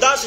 10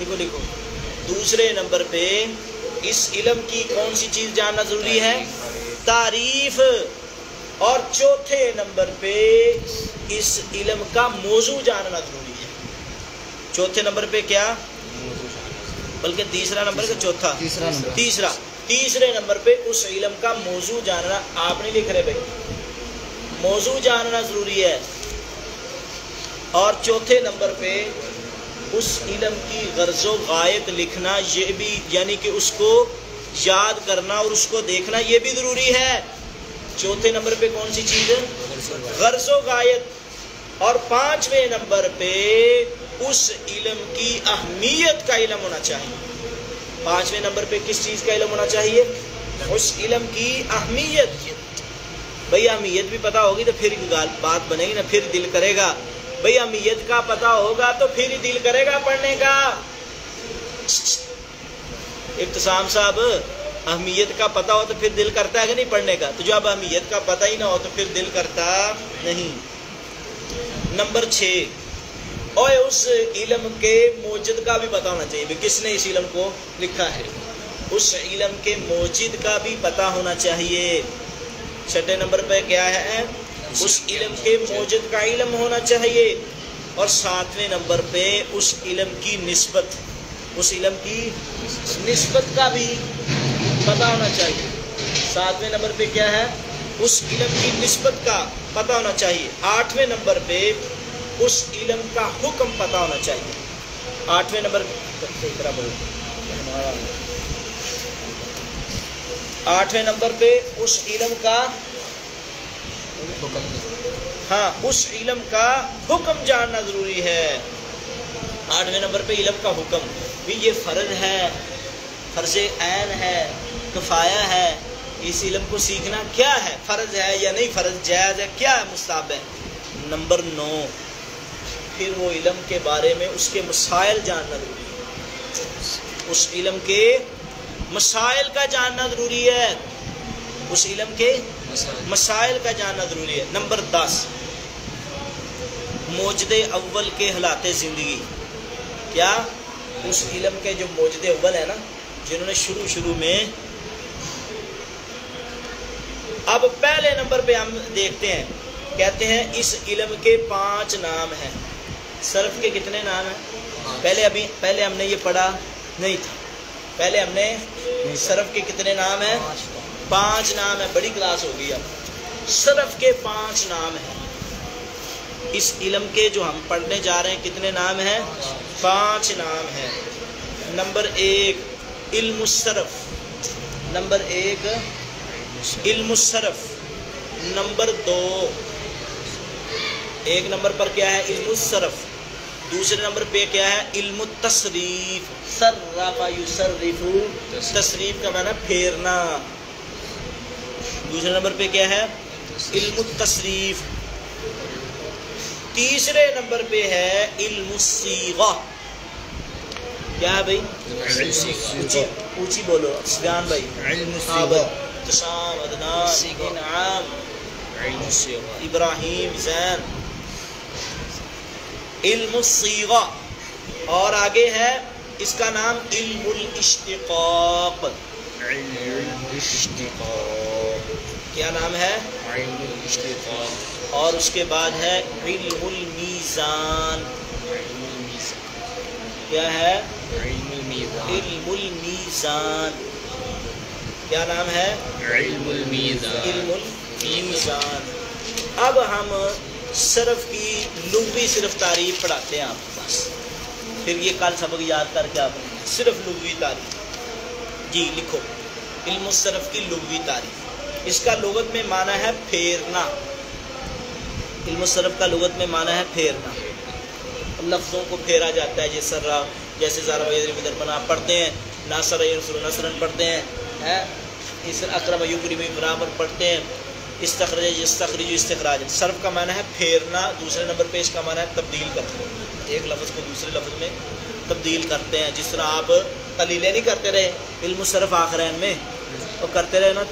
دیکھو لکھو دوسرے نمبر پہ اس علم کی کون سی چیز جاننا ضروری ہے؟ تعریف. اور چوتھے نمبر پہ اس علم کا موضوع جاننا ضروری ہے. چوتھے نمبر پہ کیا؟ بلکہ تیسرا نمبر کا چوتھا تیسرے نمبر پہ اس علم کا موضوع جاننا. آپ نہیں لکھ رہے بھائی، موضوع جاننا ضروری ہے. اور چوتھے نمبر پہ اس علم کی غرض و غایت لکھنا، یہ بھی یعنی کہ اس کو یاد کرنا اور اس کو دیکھنا یہ بھی ضروری ہے. چوتھے نمبر پہ کون سی چیز ہے؟ غرض و غایت. اور پانچویں نمبر پہ اس علم کی اہمیت کا علم ہونا چاہیے. پانچویں نمبر پہ کس چیز کا علم ہونا چاہیے؟ اس علم کی اہمیت. بھئی اہمیت بھی پتا ہوگی تو پھر بات بنے گی نا، پھر دل کرے گا. بھئی اہمیت کا پتا ہوگا تو پھر ہی دل کرے گا پڑھنے کا. ابتسام صاحب، اہمیت کا پتا ہو تو پھر دل کرتا ہے کہ نہیں پڑھنے کا؟ تو جو اب اہمیت کا پتا ہی نہ ہو تو پھر دل کرتا نہیں. نمبر 6، اور اس علم کے موجد کا بھی پتا ہونا چاہیے. کس نے اس علم کو لکھا ہے؟ اس علم کے موجد کا بھی پتا ہونا چاہیے. چھٹے نمبر پہ کیا ہے؟ اس علم کے موجد کا علم ہونا چاہیے. اور ساتویں نمبر پہ اس علم کی نسبت، اس علم کی نسبت کا بھی پتا ہونا چاہیے. ساتویں نمبر پہ کیا ہے؟ اس علم کی نسبت کا پتا ہونا چاہیے. آٹھویں نمبر پہ اس علم کا حکم پتا ہونا چاہیے. آٹھویں نمبر آٹھویں نمبر پہ اس علم کا اس علم کا حکم جاننا ضروری ہے. آٹھویں نمبر پہ علم کا حکم بھی، یہ فرض ہے، فرض عین ہے، کفایہ ہے. اس علم کو سیکھنا کیا ہے؟ فرض ہے یا نہیں فرض، جائز ہے، کیا ہے، مستحب ہے. نمبر 9، پھر وہ علم کے بارے میں اس کے مسائل جاننا ضروری ہے. اس علم کے مسائل کا جاننا ضروری ہے. اس علم کے مسائل کا جاننا ضروری ہے. نمبر 10، موجد اول کے حالات زندگی. کیا؟ اس علم کے جو موجد اول ہے نا، جنہوں نے شروع میں. اب پہلے نمبر پہ ہم دیکھتے ہیں، کہتے ہیں اس علم کے 5 نام ہیں. صرف کے کتنے نام ہیں؟ پہلے ہم نے یہ پڑھا نہیں تھا. پہلے ہم نے صرف کے کتنے نام ہیں؟ 5 نام ہیں. بڑی کلاس ہو گئی. اب صرف کے 5 نام ہیں. اس علم کے جو ہم پڑھنے جا رہے ہیں کتنے نام ہیں؟ 5 نام ہیں. نمبر 1 علم الصرف. نمبر 1 علم الصرف. نمبر 2، ایک نمبر پر کیا ہے؟ علم الصرف. دوسرے نمبر پہ کیا ہے؟ علم التصریف. صرف یصرف، تصریف کا معنی پھیرنا. دوسرے نمبر پہ کیا ہے؟ علم التصریف. تیسرے نمبر پہ ہے علم الصیغہ. کیا ہے بھائی؟ اونچی بولو سفیان بھائی. علم الصیغہ. ابتسام، عدنان، انعام، ابراہیم، زین. علم الصیغہ. اور آگے ہے اس کا نام علم الاشتقاق. علم الاشتقاق. کیا نام ہے؟ علم الاشتقاق. اور اس کے بعد ہے علم المیزان. کیا ہے؟ علم المیزان. علم المیزان. کیا نام ہے؟ علم المیزان. علم المیزان. اب ہم صرف کی لغوی صرف تعریف پڑھاتے ہیں آپ کو بس. پھر یہ کل سبق یاد کر کے آپ صرف لغوی تعریف. جی لکھو، علم الصرف کی لغوی تعریف. اس کا لغت میں معنی ہے پھیرنا. علم الصرف کا لغت میں معنی ہے پھیرنا. لفظوں کو پھیرا جاتا ہے. جیسے زارا دربنا آپ پڑھتے ہیں، ناصر ینصر نصرن پڑھتے ہیں، اس اکرم یکرم برابر پڑھتے ہیں، استخرج یستخرج استخراج. صرف کا معنی ہے پھیرنا. دوسرے نمبر پہ اس کا معنی ہے تبدیل کرتے ہیں. ایک لفظ کو دوسرے لفظ میں تبدیل کرتے ہیں. جس طرح آپ قلیلے نہیں کرتے رہے علم الصرف آخرین میں، اور کرتے رہے نا،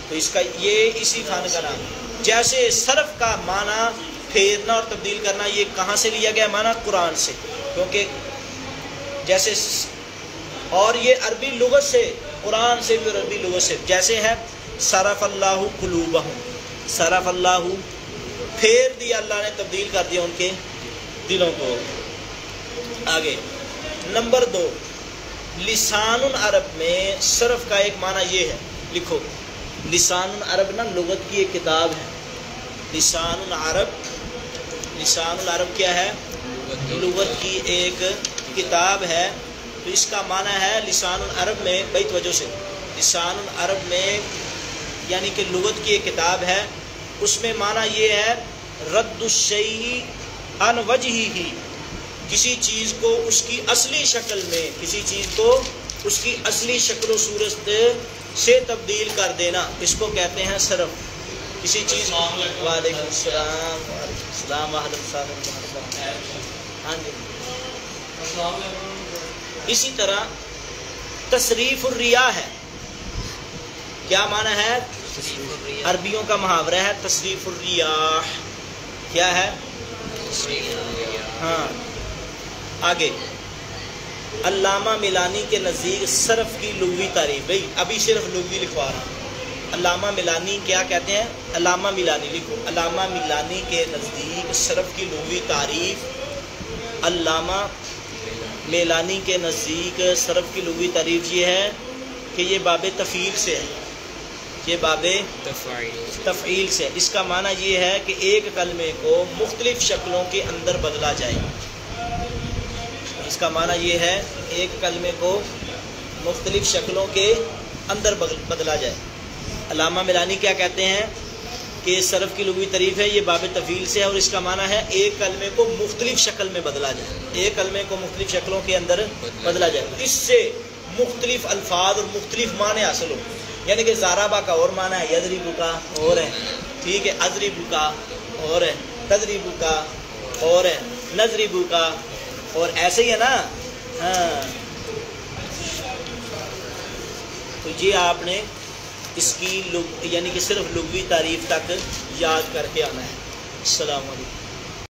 تو اس کا یہ اسی فن کا نام ہے. جیسے صرف کا معنی پھیرنا اور تبدیل کرنا، یہ کہاں سے لیا گیا معنی؟ قرآن سے. کیونکہ جیسے اور یہ عربی لغت سے، قرآن سے بھی اور عربی لغت سے، جیسے ہے صرف اللہ قلوبہم، صرف اللہ پھیر دیا اللہ نے، تبدیل کر دیا ان کے دلوں کو۔ آگے نمبر 2، لسان العرب میں صرف کا ایک معنی یہ ہے، لکھو لسان العرب نا لغت کی ایک کتاب ہے۔ لسان العرب، لسان العرب کیا ہے؟ لغت کی ایک کتاب ہے۔ تو اس کا معنی ہے لسان العرب میں، بھائی توجہ سے، لسان العرب میں یعنی کہ لغت کی ایک کتاب ہے، اس میں معنی یہ ہے رد الشیء عن وجہہ، کسی چیز کو اس کی اصلی شکل میں، کسی چیز کو اس کی اصلی شکل و صورت سے تبدیل کر دینا، اس کو کہتے ہیں صرف۔ کسی چیز، وعلیکم السلام، وعلیکم السلام، ہاں جی۔ اسی طرح تصریف الریاح ہے، کیا معنی ہے؟ عربیوں کا محاورہ ہے تصریف الریاح، کیا ہے؟ ہاں۔ آگے علامہ ملانی کے نزدیک صرف کی لغوی تعریف، بھائی ابھی صرف لغوی لکھوا رہا ہوں۔ علامہ ملانی کیا کہتے ہیں؟ علامہ ملانی لکھو، علامہ ملانی کے نزدیک صرف کی لغوی تعریف، علامہ ملانی کے نزدیک صرف کی لغوی تعریف یہ ہے کہ یہ باب تفعیل سے ہے، یہ باب تفعیل سے۔ اس کا معنی یہ ہے کہ ایک کلمے کو مختلف شکلوں کے اندر بدلا جائے، اس کا معنی یہ ہے ایک کلمے کو مختلف شکلوں کے اندر بدلا جائے۔ علامہ ملانی کیا کہتے ہیں کہ صرف کی لغوی تعریف ہے، یہ باب تفعیل سے ہے، اور اس کا معنی ہے ایک کلمے کو مختلف شکل میں بدلا جائے، ایک کلمے کو مختلف شکلوں کے اندر بدلا جائے، اس سے مختلف الفاظ اور مختلف معنی حاصل ہو۔ یعنی کہ زارابا کا اور معنی ہے، یضربو کا اور ہے، ٹھیک ہے، اضربو کا اور ہے، تضربو کا اور ہے، نضربو کا اور ایسے ہی ہے نا۔ ہاں، تو یہ آپ نے اس کی یعنی کہ صرف لغوی تعریف تک یاد کر کے آنا ہے۔ السلام علیکم۔